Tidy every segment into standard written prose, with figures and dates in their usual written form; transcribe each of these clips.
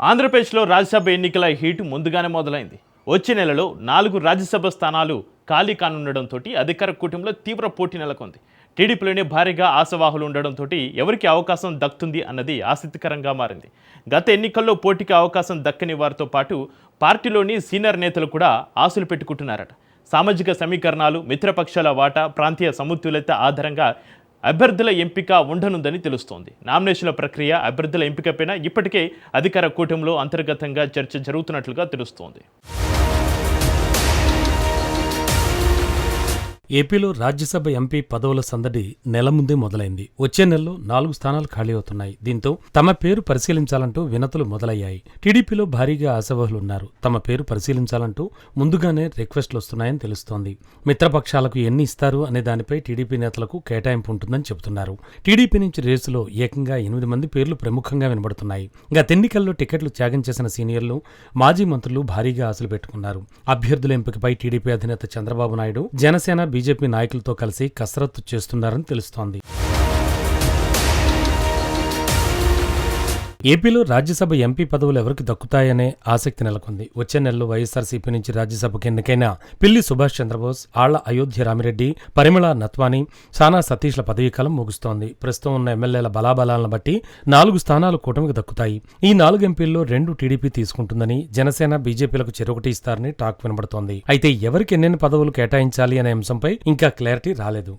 ఆంధ్రప్రదేశ్లో రాజ్యసభ ఎన్నికల హీటు ముందుగానే మొదలైంది. వచ్చే నెలలో 4 రాజ్యసభ స్థానాలు ఖాళీ కానుండడంతో అధికార కూటమిలో తీవ్ర పోటీ నెలకొంది. టీడీపీలోనే భారీగా ఆశావాహులు ఉండడంతో ఎవరికి అవకాశం దక్కుతుంది అన్నది ఆసక్తికరంగా మారింది. గత ఎన్నికల్లో పోటీకి అవకాశం దక్కని వారితో పాటు పార్టీలోని సీనియర్ నేతలు కూడా ఆశలు పెట్టుకుంటున్నారట. సామాజిక సమీకరణాలు, మిత్రపక్షాల వాటా, ప్రాంతీయ సమతుల్యత ఆధారంగా అభ్యర్థుల ఎంపిక ఉండనుందని తెలుస్తోంది. నామినేషన్ల ప్రక్రియ, అభ్యర్థుల ఎంపికపైన ఇప్పటికే అధికార కూటమిలో అంతర్గతంగా చర్చ జరుగుతున్నట్లుగా తెలుస్తోంది. ఏపీలో రాజ్యసభ ఎంపీ పదవుల సందడి నెల ముందే మొదలైంది. వచ్చే నెలలో 4 స్థానాలు ఖాళీ అవుతున్నాయి. దీంతో తమ పేరు పరిశీలించాలంటూ వినతులు మొదలయ్యాయి. టీడీపీలో భారీగా ఆశావహులున్నారు. తమ పేరు పరిశీలించాలంటూ ముందుగానే రిక్వెస్టులు వస్తున్నాయని తెలుస్తోంది. మిత్రపక్షాలకు ఎన్ని ఇస్తారు అనే దానిపై టీడీపీ నేతలకు కేటాయింపు ఉంటుందని చెబుతున్నారు. టీడీపీ నుంచి రేసులో ఏకంగా 8 మంది పేర్లు ప్రముఖంగా వినబడుతున్నాయి. గత ఎన్నికల్లో టికెట్లు త్యాగం చేసిన సీనియర్లు, మాజీ మంత్రులు భారీగా ఆశలు పెట్టుకున్నారు. అభ్యర్థుల ఎంపికపై టీడీపీ అధినేత చంద్రబాబు నాయుడు, జనసేన, బీజేపీ నాయకులతో కలిసి కసరత్తు చేస్తున్నారని తెలుస్తోంది. ఏపీలో రాజ్యసభ ఎంపీ పదవులు ఎవరికి దక్కుతాయనే ఆసక్తి నెలకొంది. వచ్చే నెలలో వైఎస్ఆర్సీపీ నుంచి రాజ్యసభకు ఎన్నికైన పిల్లి సుభాష్ చంద్రబోస్, ఆళ్ల అయోధ్య రామిరెడ్డి, పరిమళ నత్వాని, సానా సతీష్ల పదవీకాలం ముగుస్తోంది. ప్రస్తుతం ఉన్న ఎమ్మెల్యేల బలాబలాలను బట్టి 4 స్థానాలు కూటమికి దక్కుతాయి. ఈ 4 ఎంపీల్లో 2 టీడీపీ తీసుకుంటుందని, జనసేన, బీజేపీలకు చెరొకటి ఇస్తారని టాక్ వినబడుతోంది. అయితే ఎవరికి ఎన్నెన్ని పదవులు కేటాయించాలి అనే అంశంపై ఇంకా క్లారిటీ రాలేదు.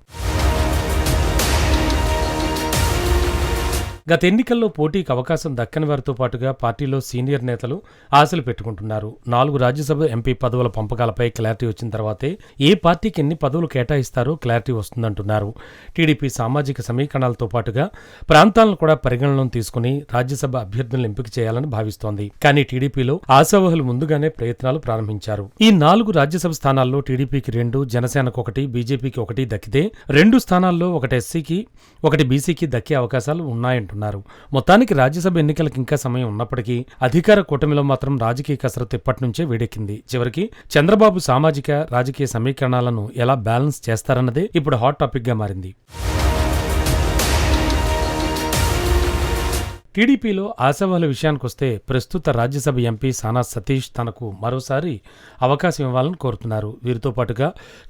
గత ఎన్నికల్లో పోటీకి అవకాశం దక్కని వారితో పాటుగా పార్టీలో సీనియర్ నేతలు ఆశలు పెట్టుకుంటున్నారు. 4 రాజ్యసభ ఎంపీ పదవుల పంపకాలపై క్లారిటీ వచ్చిన తర్వాతే ఏ పార్టీకి ఎన్ని పదవులు కేటాయిస్తారో క్లారిటీ వస్తుందంటున్నారు. టీడీపీ సామాజిక సమీకరణాలతో పాటుగా ప్రాంతాలను కూడా పరిగణనలోకి తీసుకుని రాజ్యసభ అభ్యర్థులను ఎంపిక చేయాలని భావిస్తోంది. కానీ టీడీపీలో ఆశావహులు ముందుగానే ప్రయత్నాలు ప్రారంభించారు. ఈ 4 రాజ్యసభ స్థానాల్లో టీడీపీకి 2, జనసేనకు 1, బీజేపీకి 1 దక్కితే 2 స్థానాల్లో ఒకటి ఎస్సీకి, ఒకటి బీసీకి దక్కే అవకాశాలు ఉన్నాయంటున్నారు. మొత్తానికి రాజ్యసభ ఎన్నికలకు ఇంకా సమయం ఉన్నప్పటికీ అధికార కూటమిలో మాత్రం రాజకీయ కసరత్తు ఇప్పటి నుంచే వేడెక్కింది. చివరికి చంద్రబాబు సామాజిక, రాజకీయ సమీకరణాలను ఎలా బ్యాలెన్స్ చేస్తారన్నదే ఇప్పుడు హాట్ టాపిక్ గా మారింది. టీడీపీలో ఆశావాహుల విషయానికొస్తే ప్రస్తుత రాజ్యసభ ఎంపీ సానా సతీష్ తనకు మరోసారి అవకాశం ఇవ్వాలని కోరుతున్నారు. వీరితో పాటుగా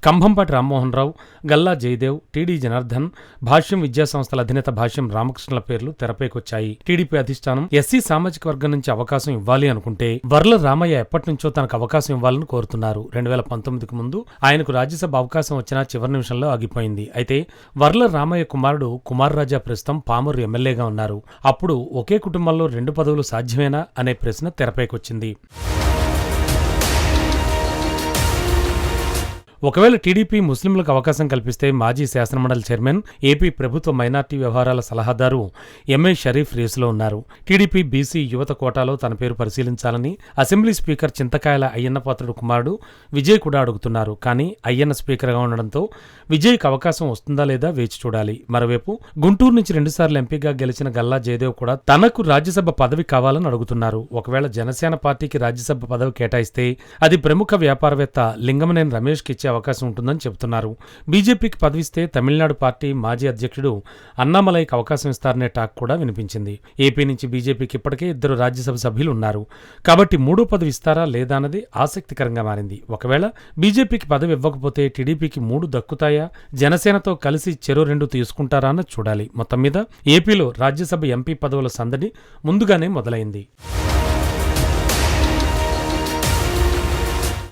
కంభంపాటి రామ్మోహన్ రావు, గల్లా జయదేవ్, టీడీ జనార్దన్, భాష్యం విద్యాసంస్థల అధినేత భాష్యం రామకృష్ణల పేర్లు తెరపైకొచ్చాయి. టీడీపీ అధిష్టానం ఎస్సీ సామాజిక వర్గం నుంచి అవకాశం ఇవ్వాలి అనుకుంటే వర్ల రామయ్య ఎప్పటి నుంచో తనకు అవకాశం ఇవ్వాలని కోరుతున్నారు. 2019కు ముందు ఆయనకు రాజ్యసభ అవకాశం వచ్చినా చివరి నిమిషంలో ఆగిపోయింది. అయితే వర్ల రామయ్య కుమారుడు కుమార్ రాజా ప్రస్తుతం పామూరు ఎమ్మెల్యేగా ఉన్నారు. అప్పుడు ఒకే కుటుంబంలో 2 పదవులు సాధ్యమేనా అనే ప్రశ్న తెరపైకొచ్చింది. ఒకవేళ టీడీపీ ముస్లింలకు అవకాశం కల్పిస్తే మాజీ శాసనమండలి చైర్మన్, ఏపీ ప్రభుత్వ మైనార్టీ వ్యవహారాల సలహాదారు ఎంఏ షరీఫ్ రేసులో ఉన్నారు. టీడీపీ బీసీ యువత కోటాలో తన పేరు పరిశీలించాలని అసెంబ్లీ స్పీకర్ చింతకాయల అయ్యన్నపాత్రుడు కుమారుడు విజయ్ కూడా అడుగుతున్నారు. కానీ అయ్యన్న స్పీకర్గా ఉండడంతో విజయ్కి అవకాశం వస్తుందా లేదా వేచి చూడాలి. మరోవైపు గుంటూరు నుంచి 2 సార్లు ఎంపీగా గెలిచిన గల్లా జయదేవ్ కూడా తనకు రాజ్యసభ పదవి కావాలని అడుగుతున్నారు. ఒకవేళ జనసేన పార్టీకి రాజ్యసభ పదవి కేటాయిస్తే అది ప్రముఖ వ్యాపారవేత్త లింగమనేని రమేష్కి ఇచ్చే అవకాశం ఉంటుందని చెబుతున్నారు. బీజేపీకి పదవిస్తే తమిళనాడు పార్టీ మాజీ అధ్యక్షుడు అన్నామలైకి అవకాశం ఇస్తారనే టాక్ కూడా వినిపించింది. ఏపీ నుంచి బీజేపీకి ఇప్పటికే 2 రాజ్యసభ సభ్యులు ఉన్నారు. కాబట్టి 3వ పదవి ఇస్తారా లేదా అన్నది ఆసక్తికరంగా మారింది. ఒకవేళ బీజేపీకి పదవి ఇవ్వకపోతే టీడీపీకి 3 దక్కుతాయా, జనసేనతో కలిసి చెరో 2 తీసుకుంటారా అన్నది చూడాలి. మొత్తం మీద ఏపీలో రాజ్యసభ ఎంపీ పదవుల సందడి ముందుగానే మొదలైంది.